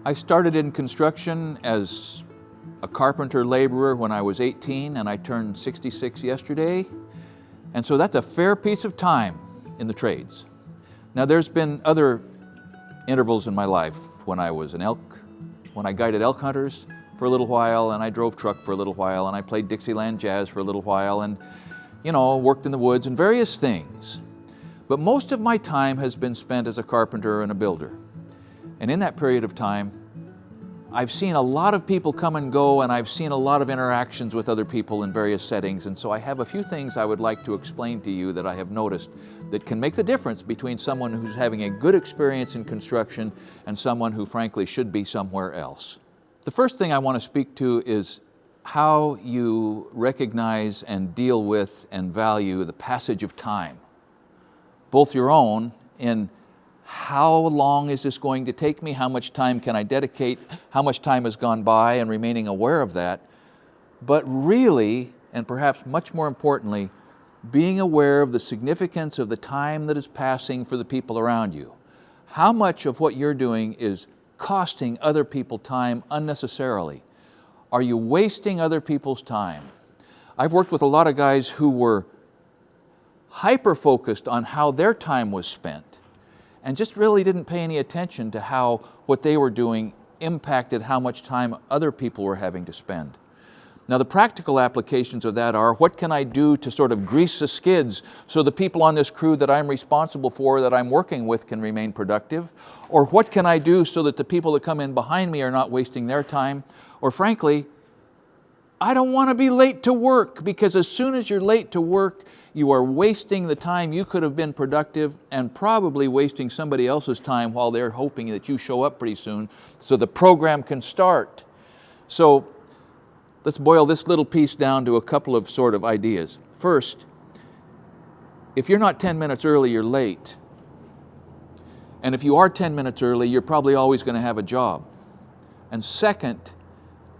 I started in construction as a carpenter laborer when I was 18, and I turned 66 yesterday. And so that's a fair piece of time in the trades. Now there's been other intervals in my life when I guided elk hunters for a little while, and I drove truck for a little while, and I played Dixieland jazz for a little while, and worked in the woods and various things. But most of my time has been spent as a carpenter and a builder. And in that period of time, I've seen a lot of people come and go, and I've seen a lot of interactions with other people in various settings. And so I have a few things I would like to explain to you that I have noticed that can make the difference between someone who's having a good experience in construction and someone who frankly should be somewhere else. The first thing I want to speak to is how you recognize and deal with and value the passage of time, both your own in how long is this going to take me, how much time can I dedicate, how much time has gone by, and remaining aware of that, but really, and perhaps much more importantly, being aware of the significance of the time that is passing for the people around you. How much of what you're doing is costing other people time unnecessarily? Are you wasting other people's time? I've worked with a lot of guys who were hyper-focused on how their time was spent and just really didn't pay any attention to how what they were doing impacted how much time other people were having to spend. Now the practical applications of that are, what can I do to sort of grease the skids so the people on this crew that I'm responsible for, that I'm working with, can remain productive? Or what can I do so that the people that come in behind me are not wasting their time? Or frankly, I don't want to be late to work, because as soon as you're late to work, you are wasting the time you could have been productive, and probably wasting somebody else's time while they're hoping that you show up pretty soon so the program can start. So let's boil this little piece down to a couple of sort of ideas. First, if you're not 10 minutes early, you're late. And if you are 10 minutes early, you're probably always going to have a job. And second,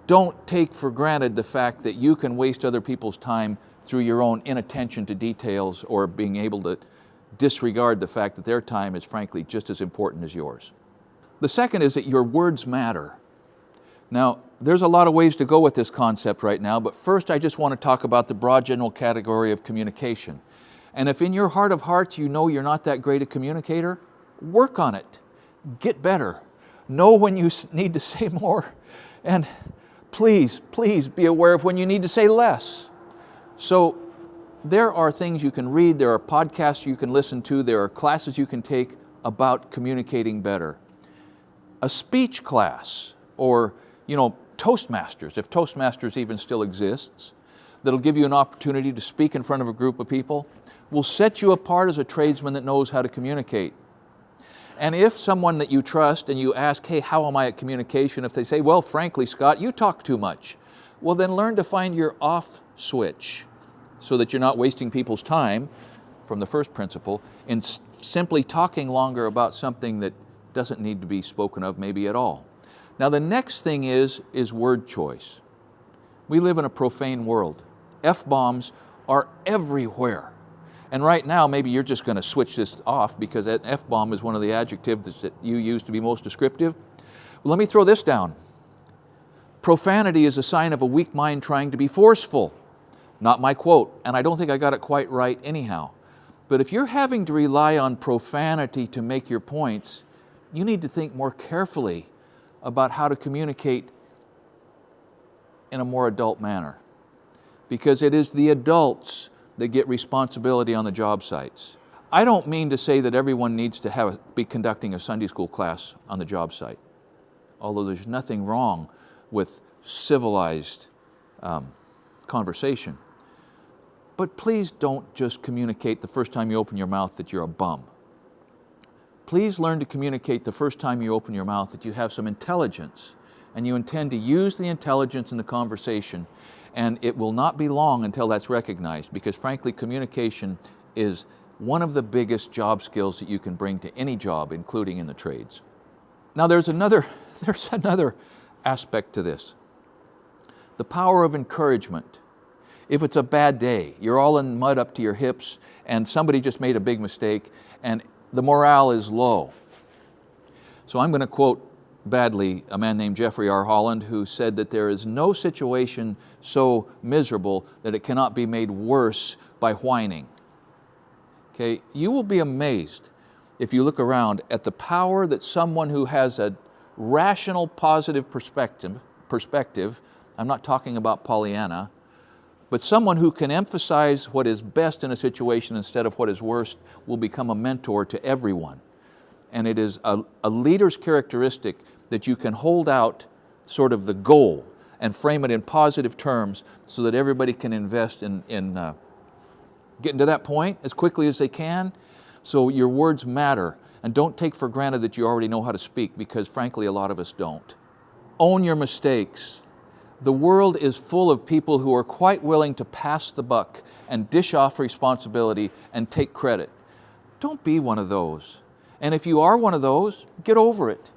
don't take for granted the fact that you can waste other people's time through your own inattention to details, or being able to disregard the fact that their time is frankly just as important as yours. The second is that your words matter. Now, there's a lot of ways to go with this concept right now, but first I just want to talk about the broad general category of communication. And if in your heart of hearts you know you're not that great a communicator, work on it. Get better. Know when you need to say more, and please be aware of when you need to say less. So there are things you can read, there are podcasts you can listen to, there are classes you can take about communicating better. A speech class, or Toastmasters, if Toastmasters even still exists, that'll give you an opportunity to speak in front of a group of people, will set you apart as a tradesman that knows how to communicate. And if someone that you trust and you ask, hey, how am I at communication? If they say, well, frankly, Scott, you talk too much. Well, then learn to find your off switch so that you're not wasting people's time, from the first principle, in simply talking longer about something that doesn't need to be spoken of maybe at all. Now the next thing is word choice. We live in a profane world. F-bombs are everywhere. And right now, maybe you're just going to switch this off because that F-bomb is one of the adjectives that you use to be most descriptive. Well, let me throw this down. Profanity is a sign of a weak mind trying to be forceful. Not my quote, and I don't think I got it quite right anyhow. But if you're having to rely on profanity to make your points, you need to think more carefully about how to communicate in a more adult manner. Because it is the adults that get responsibility on the job sites. I don't mean to say that everyone needs to be conducting a Sunday school class on the job site, although there's nothing wrong with civilized conversation. But please don't just communicate the first time you open your mouth that you're a bum. Please learn to communicate the first time you open your mouth that you have some intelligence, and you intend to use the intelligence in the conversation, and it will not be long until that's recognized, because frankly, communication is one of the biggest job skills that you can bring to any job, including in the trades. Now there's another aspect to this. The power of encouragement. If it's a bad day, you're all in mud up to your hips, and somebody just made a big mistake, and the morale is low. So I'm going to quote badly a man named Jeffrey R. Holland, who said that there is no situation so miserable that it cannot be made worse by whining. Okay, you will be amazed if you look around at the power that someone who has a rational, positive perspective, I'm not talking about Pollyanna, but someone who can emphasize what is best in a situation instead of what is worst will become a mentor to everyone. And it is a leader's characteristic that you can hold out sort of the goal and frame it in positive terms so that everybody can invest in getting to that point as quickly as they can. So your words matter, and don't take for granted that you already know how to speak, because frankly a lot of us don't. Own your mistakes. The world is full of people who are quite willing to pass the buck and dish off responsibility and take credit. Don't be one of those. And if you are one of those, get over it.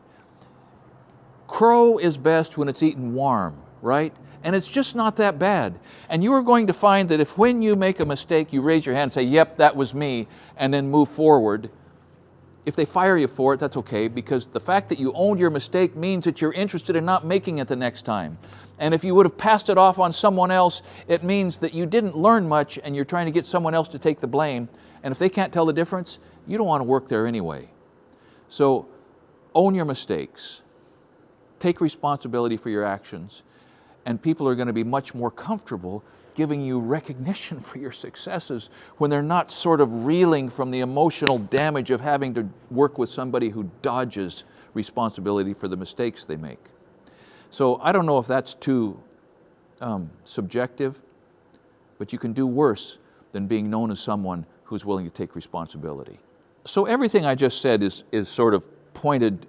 Crow is best when it's eaten warm, right? And it's just not that bad. And you are going to find that if when you make a mistake, you raise your hand and say, yep, that was me, and then move forward, if they fire you for it, that's okay, because the fact that you owned your mistake means that you're interested in not making it the next time. And if you would have passed it off on someone else, it means that you didn't learn much and you're trying to get someone else to take the blame. And if they can't tell the difference, you don't want to work there anyway. So own your mistakes. Take responsibility for your actions. And people are going to be much more comfortable giving you recognition for your successes when they're not sort of reeling from the emotional damage of having to work with somebody who dodges responsibility for the mistakes they make. So I don't know if that's too subjective, but you can do worse than being known as someone who's willing to take responsibility. So everything I just said is sort of pointed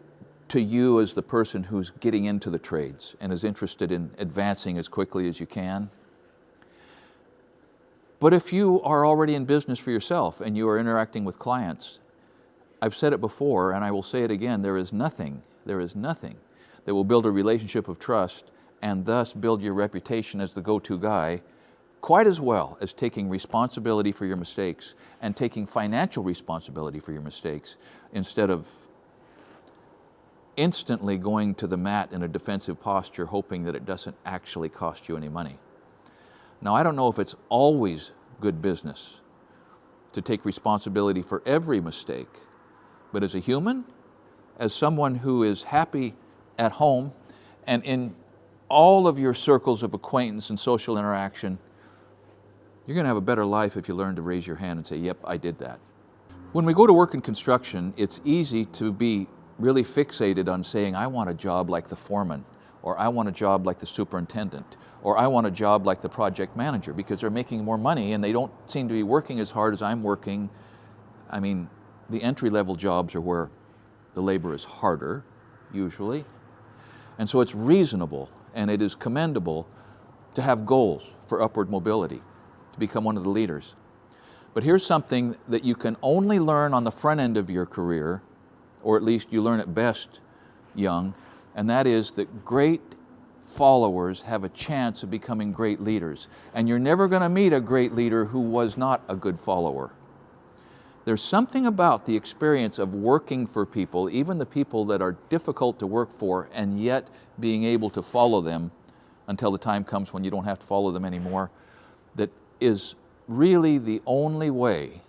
to you as the person who's getting into the trades and is interested in advancing as quickly as you can. But if you are already in business for yourself and you are interacting with clients, I've said it before and I will say it again, there is nothing that will build a relationship of trust and thus build your reputation as the go-to guy quite as well as taking responsibility for your mistakes and taking financial responsibility for your mistakes instead of instantly going to the mat in a defensive posture hoping that it doesn't actually cost you any money. Now, I don't know if it's always good business to take responsibility for every mistake, but as a human, as someone who is happy at home and in all of your circles of acquaintance and social interaction, you're going to have a better life if you learn to raise your hand and say, yep, I did that. When we go to work in construction, it's easy to be really fixated on saying, I want a job like the foreman, or I want a job like the superintendent, or I want a job like the project manager, because they're making more money and they don't seem to be working as hard as I'm working. I mean, the entry-level jobs are where the labor is harder, usually. And so it's reasonable and it is commendable to have goals for upward mobility, to become one of the leaders. But here's something that you can only learn on the front end of your career, or at least you learn it best young, and that is that great followers have a chance of becoming great leaders. And you're never going to meet a great leader who was not a good follower. There's something about the experience of working for people, even the people that are difficult to work for, and yet being able to follow them until the time comes when you don't have to follow them anymore, that is really the only way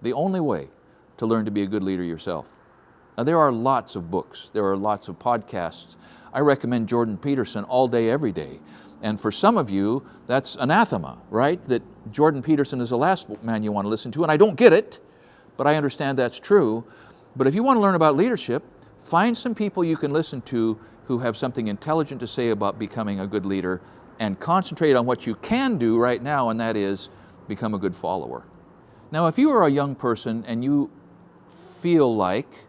to learn to be a good leader yourself. Now, there are lots of books, there are lots of podcasts. I recommend Jordan Peterson all day, every day. And for some of you, that's anathema, right? That Jordan Peterson is the last man you want to listen to, and I don't get it, but I understand that's true. But if you want to learn about leadership, find some people you can listen to who have something intelligent to say about becoming a good leader, and concentrate on what you can do right now, and that is become a good follower. Now, if you are a young person and you feel like,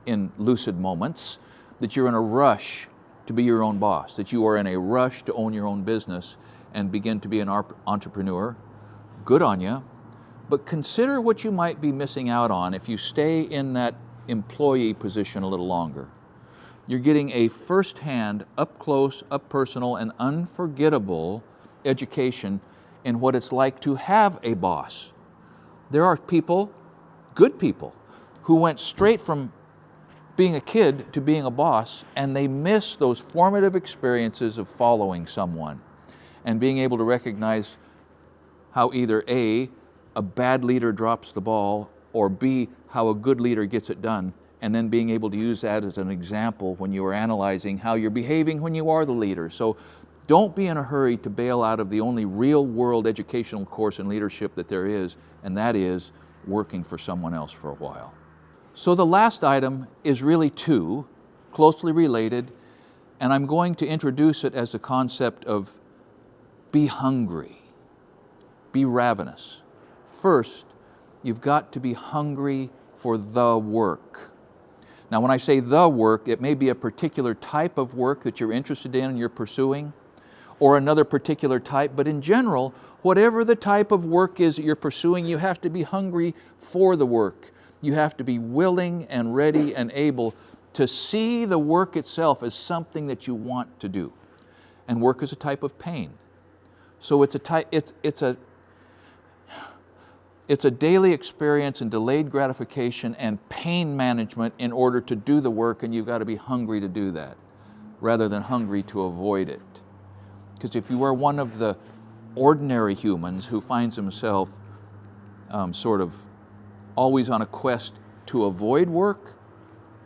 in lucid moments, that you're in a rush to be your own boss, that you are in a rush to own your own business and begin to be an entrepreneur, good on you. But consider what you might be missing out on if you stay in that employee position a little longer. You're getting a first-hand, up-close, up-personal, and unforgettable education in what it's like to have a boss. There are people, good people, who went straight from being a kid to being a boss, and they miss those formative experiences of following someone and being able to recognize how either A, a bad leader drops the ball, or B, how a good leader gets it done, and then being able to use that as an example when you are analyzing how you're behaving when you are the leader. So don't be in a hurry to bail out of the only real world educational course in leadership that there is, and that is working for someone else for a while. So the last item is really two, closely related, and I'm going to introduce it as a concept of be hungry, be ravenous. First, you've got to be hungry for the work. Now, when I say the work, it may be a particular type of work that you're interested in and you're pursuing, or another particular type, but in general, whatever the type of work is that you're pursuing, you have to be hungry for the work. You have to be willing and ready and able to see the work itself as something that you want to do. And work is a type of pain. So it's a daily experience and delayed gratification and pain management in order to do the work, and you've got to be hungry to do that, rather than hungry to avoid it. Because if you are one of the ordinary humans who finds himself sort of always on a quest to avoid work,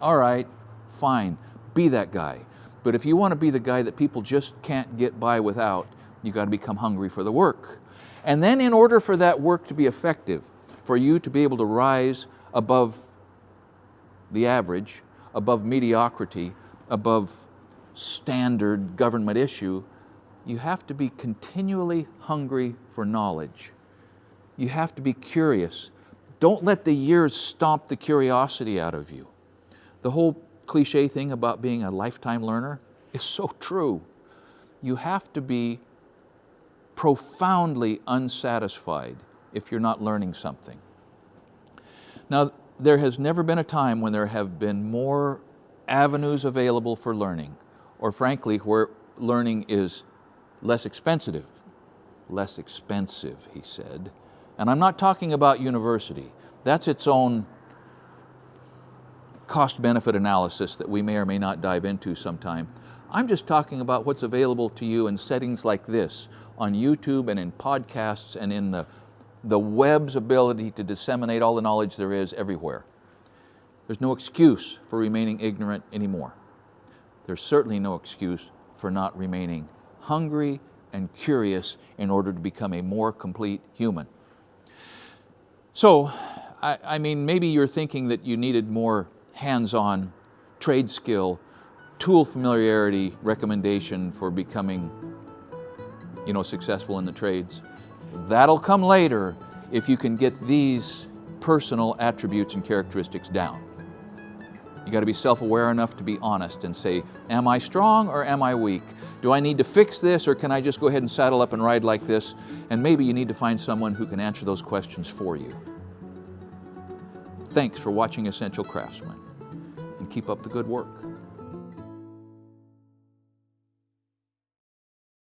all right, fine, be that guy. But if you want to be the guy that people just can't get by without, you've got to become hungry for the work. And then in order for that work to be effective, for you to be able to rise above the average, above mediocrity, above standard government issue, you have to be continually hungry for knowledge. You have to be curious. Don't let the years stomp the curiosity out of you. The whole cliche thing about being a lifetime learner is so true. You have to be profoundly unsatisfied if you're not learning something. Now, there has never been a time when there have been more avenues available for learning, or frankly, where learning is less expensive, he said. And I'm not talking about university. That's its own cost-benefit analysis that we may or may not dive into sometime. I'm just talking about what's available to you in settings like this, on YouTube and in podcasts and in the web's ability to disseminate all the knowledge there is everywhere. There's no excuse for remaining ignorant anymore. There's certainly no excuse for not remaining hungry and curious in order to become a more complete human. So, I mean, maybe you're thinking that you needed more hands-on trade skill, tool familiarity, recommendation for becoming, successful in the trades. That'll come later if you can get these personal attributes and characteristics down. You got to be self-aware enough to be honest and say, am I strong or am I weak? Do I need to fix this, or can I just go ahead and saddle up and ride like this? And maybe you need to find someone who can answer those questions for you. Thanks for watching Essential Craftsman, and keep up the good work.